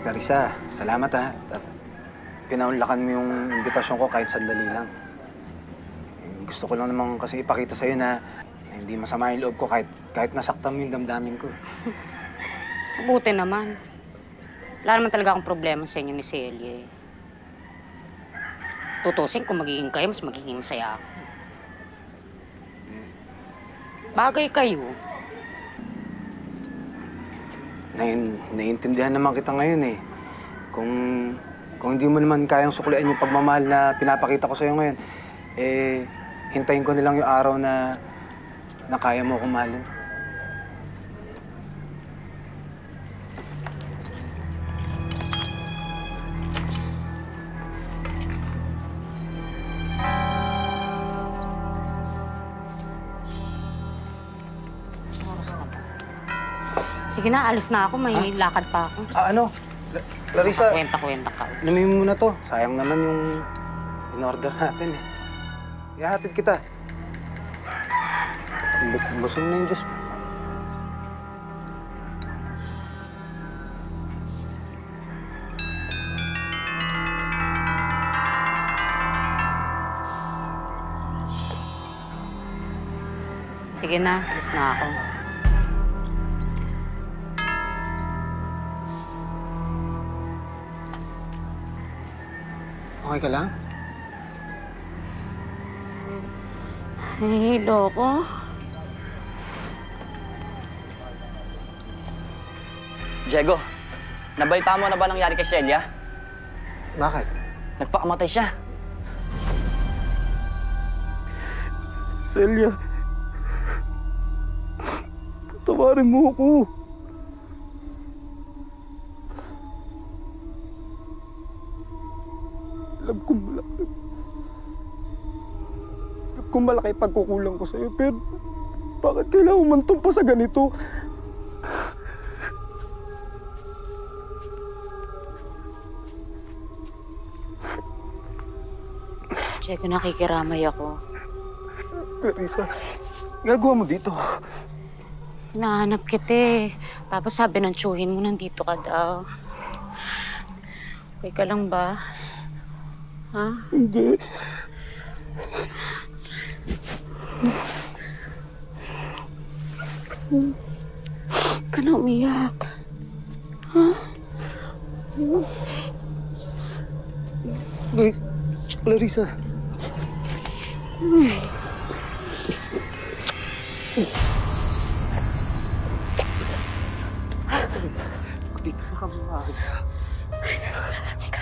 Clarissa, salamat ha. At pinaunlakan mo yung imbitasyon ko kahit sandali lang. Gusto ko lang naman kasi ipakita sa'yo na hindi masama yung loob ko kahit nasaktan mo yung damdamin ko. Mabuti naman. Wala naman talaga akong problema sa inyo ni Celia. Tutusin kung magiging kayo, mas magiging masaya ako. Bagay kayo. Naiintindihan naman kita ngayon eh. Kung hindi mo naman kayang suklian yung pagmamahal na pinapakita ko sa'yo ngayon, eh, hintayin ko nilang yung araw na kaya mo akong mahalin. Sige na, alis na ako. May lakad pa ako. Ano? Clarissa, Kwenta-kwenta ka. inumin mo muna to. Sayang naman yung in-order natin eh. Ihahatid kita. Busog na yung Diyos mo. Sige na, alis na ako. Okay ka lang? Nahihilo ko. Diego, nabalita mo na ba nangyari kay Celia? Bakit? Nagpakamatay siya. Celia, patawarin mo ako. Alam kong malaki pagkukulang ko sa'yo, pero bakit kailangan umantong pa sa ganito? Diego, nakikiramay ako. Clarissa, gagawa mo dito. Hinahanap kita eh. Tapos sabi ng tsuhin mo, nandito ka daw. Okay ka lang ba? Ha? Hindi. Huwag ka na umiyak. Ha? Clarissa. Teka.